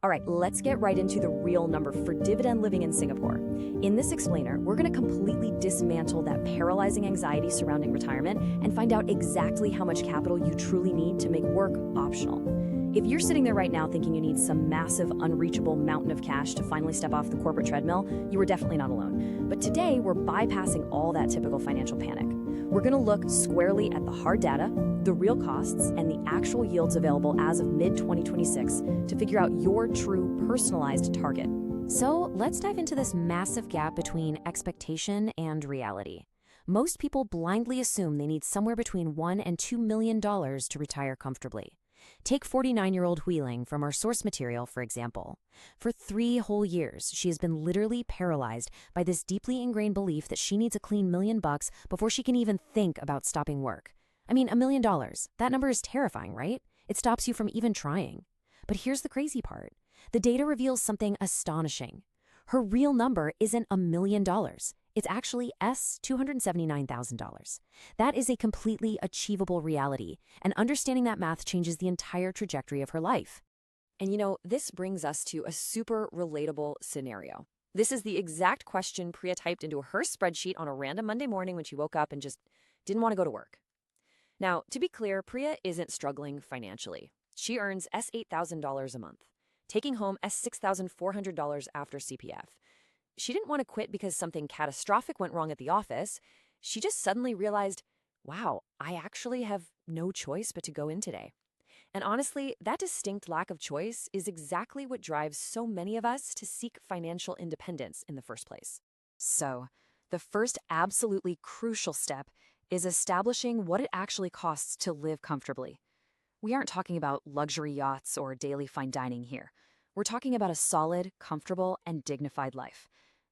All right, let's get right into the real number for dividend living in Singapore. In this explainer, we're going to completely dismantle that paralyzing anxiety surrounding retirement and find out exactly how much capital you truly need to make work optional. If you're sitting there right now thinking you need some massive, unreachable mountain of cash to finally step off the corporate treadmill, you are definitely not alone. But today, we're bypassing all that typical financial panic. We're going to look squarely at the hard data, the real costs, and the actual yields available as of mid-2026 to figure out your true personalized target. So let's dive into this massive gap between expectation and reality. Most people blindly assume they need somewhere between $1 and $2 million to retire comfortably. Take 49-year-old Huiling from our source material, for example. For 3 whole years, she has been literally paralyzed by this deeply ingrained belief that she needs a clean $1 million before she can even think about stopping work. I mean, $1 million. That number is terrifying, right? It stops you from even trying. But here's the crazy part. The data reveals something astonishing. Her real number isn't $1 million. It's actually $279,000. That is a completely achievable reality, and understanding that math changes the entire trajectory of her life. And this brings us to a super relatable scenario. This is the exact question Priya typed into her spreadsheet on a random Monday morning when she woke up and just didn't want to go to work. Now, to be clear, Priya isn't struggling financially. She earns $8,000 a month, taking home $6,400 after CPF. She didn't want to quit because something catastrophic went wrong at the office. She just suddenly realized, wow, I actually have no choice but to go in today. And honestly, that distinct lack of choice is exactly what drives so many of us to seek financial independence in the first place. So, the first absolutely crucial step is establishing what it actually costs to live comfortably. We aren't talking about luxury yachts or daily fine dining here. We're talking about a solid, comfortable, and dignified life.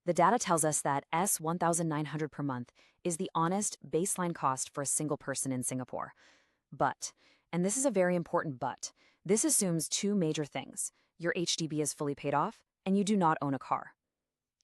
The data tells us that $1,900 per month is the honest baseline cost for a single person in Singapore. But, and this is a very important but, this assumes 2 major things. Your HDB is fully paid off, and you do not own a car.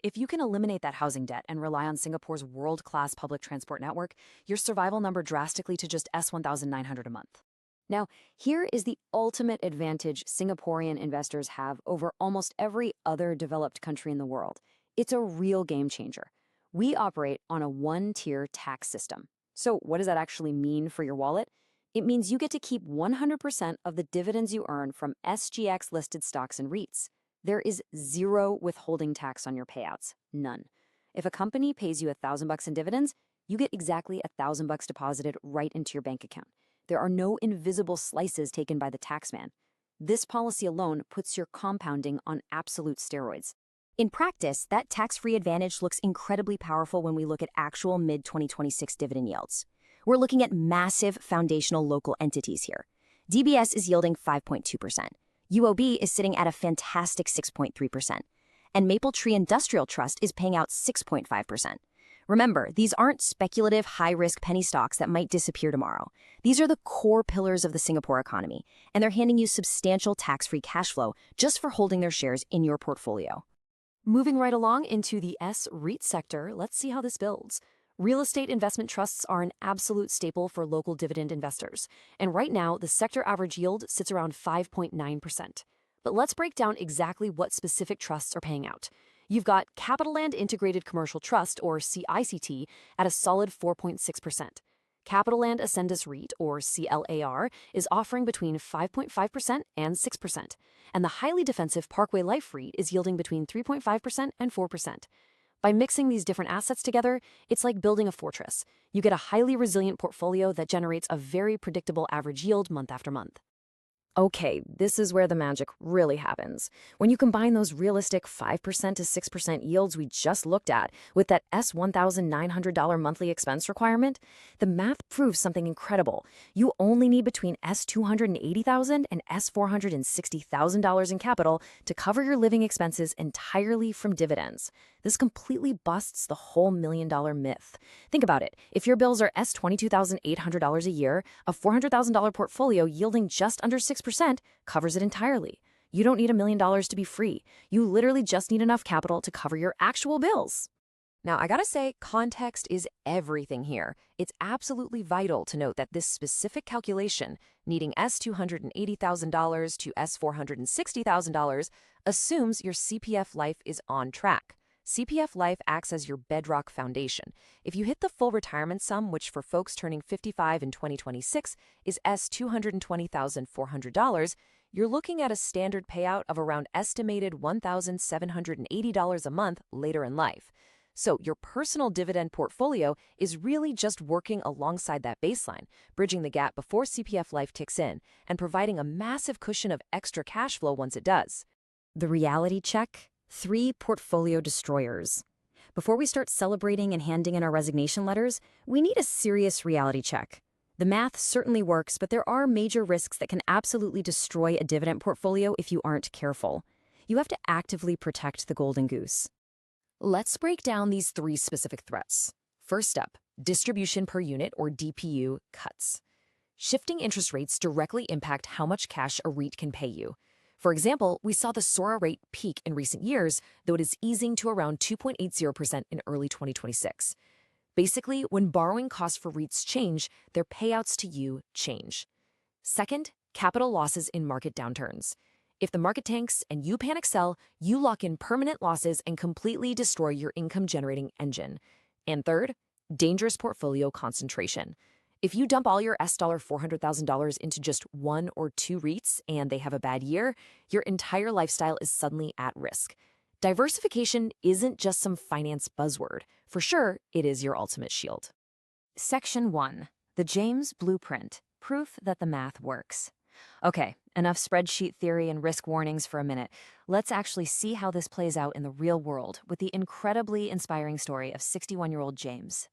If you can eliminate that housing debt and rely on Singapore's world-class public transport network, your survival number drastically to just $1,900 a month. Now, here is the ultimate advantage Singaporean investors have over almost every other developed country in the world. It's a real game changer. We operate on a 1-tier tax system. So what does that actually mean for your wallet? It means you get to keep 100% of the dividends you earn from SGX-listed stocks and REITs. There is 0 withholding tax on your payouts. None. If a company pays you $1,000 in dividends, you get exactly $1,000 deposited right into your bank account. There are no invisible slices taken by the taxman. This policy alone puts your compounding on absolute steroids. In practice, that tax-free advantage looks incredibly powerful when we look at actual mid-2026 dividend yields. We're looking at massive foundational local entities here. DBS is yielding 5.2%. UOB is sitting at a fantastic 6.3%. And Mapletree Industrial Trust is paying out 6.5%. Remember, these aren't speculative, high-risk penny stocks that might disappear tomorrow. These are the core pillars of the Singapore economy, and they're handing you substantial tax-free cash flow just for holding their shares in your portfolio. Moving right along into the S-REIT sector, let's see how this builds. Real estate investment trusts are an absolute staple for local dividend investors, and right now, the sector average yield sits around 5.9%. But let's break down exactly what specific trusts are paying out. You've got Capital Land Integrated Commercial Trust, or CICT, at a solid 4.6%. Capital Land Ascendus REIT, or CLAR, is offering between 5.5% and 6%, and the highly defensive Parkway Life REIT is yielding between 3.5% and 4%. By mixing these different assets together, it's like building a fortress. You get a highly resilient portfolio that generates a very predictable average yield month after month. Okay, this is where the magic really happens. When you combine those realistic 5% to 6% yields we just looked at with that $1,900 monthly expense requirement, the math proves something incredible. You only need between $280,000 and $460,000 in capital to cover your living expenses entirely from dividends. This completely busts the whole $1 million myth. Think about it. If your bills are $22,800 a year, a $400,000 portfolio yielding just under 6% covers it entirely. You don't need $1 million to be free. You literally just need enough capital to cover your actual bills. Now, I gotta say, context is everything here. It's absolutely vital to note that this specific calculation, needing S$280,000 to S$460,000, assumes your CPF life is on track. CPF life acts as your bedrock foundation. If you hit the full retirement sum, which for folks turning 55 in 2026 is S$220,400, you're looking at a standard payout of around estimated $1,780 a month later in life. So your personal dividend portfolio is really just working alongside that baseline, bridging the gap before CPF life kicks in, and providing a massive cushion of extra cash flow once it does. The reality check: 3 portfolio destroyers. Before we start celebrating and handing in our resignation letters, we need a serious reality check. The math certainly works, but there are major risks that can absolutely destroy a dividend portfolio if you aren't careful. You have to actively protect the golden goose. Let's break down these 3 specific threats. First up, distribution per unit, or DPU, cuts. Shifting interest rates directly impact how much cash a REIT can pay you. For example, we saw the SORA rate peak in recent years, though it is easing to around 2.80% in early 2026. Basically, when borrowing costs for REITs change, their payouts to you change. Second, capital losses in market downturns. If the market tanks and you panic sell, you lock in permanent losses and completely destroy your income-generating engine. And third, dangerous portfolio concentration. If you dump all your $400,000 into just 1 or 2 REITs and they have a bad year, your entire lifestyle is suddenly at risk. Diversification isn't just some finance buzzword. For sure, it is your ultimate shield. Section 1. The James Blueprint. Proof that the math works. Okay, enough spreadsheet theory and risk warnings for a minute. Let's actually see how this plays out in the real world with the incredibly inspiring story of 61-year-old James.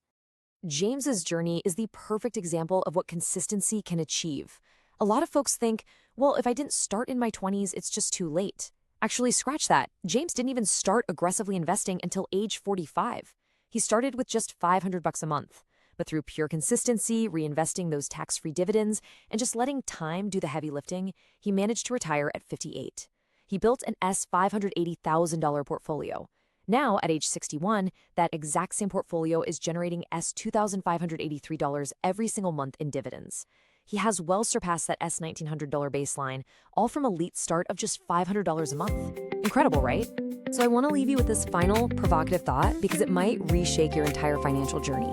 James's journey is the perfect example of what consistency can achieve. A lot of folks think, well, if I didn't start in my 20s, it's just too late. Actually, scratch that. James didn't even start aggressively investing until age 45. He started with just $500 a month. But through pure consistency, reinvesting those tax-free dividends, and just letting time do the heavy lifting, he managed to retire at 58. He built an $580,000 portfolio. Now, at age 61, that exact same portfolio is generating $2,583 every single month in dividends. He has well surpassed that $1,900 baseline, all from a late start of just $500 a month. Incredible, right? So I want to leave you with this final provocative thought because it might reshake your entire financial journey.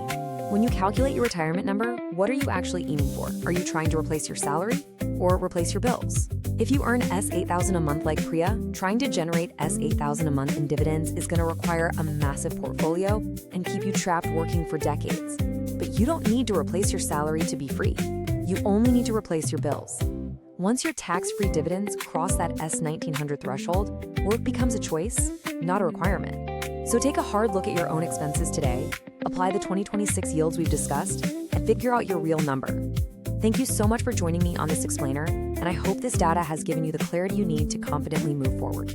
When you calculate your retirement number, what are you actually aiming for? Are you trying to replace your salary or replace your bills? If you earn S$8,000 a month like Priya, trying to generate S$8,000 a month in dividends is going to require a massive portfolio and keep you trapped working for decades. But you don't need to replace your salary to be free. You only need to replace your bills. Once your tax-free dividends cross that S$1,900 threshold, work becomes a choice, not a requirement. So take a hard look at your own expenses today, apply the 2026 yields we've discussed, and figure out your real number. Thank you so much for joining me on this explainer, and I hope this data has given you the clarity you need to confidently move forward.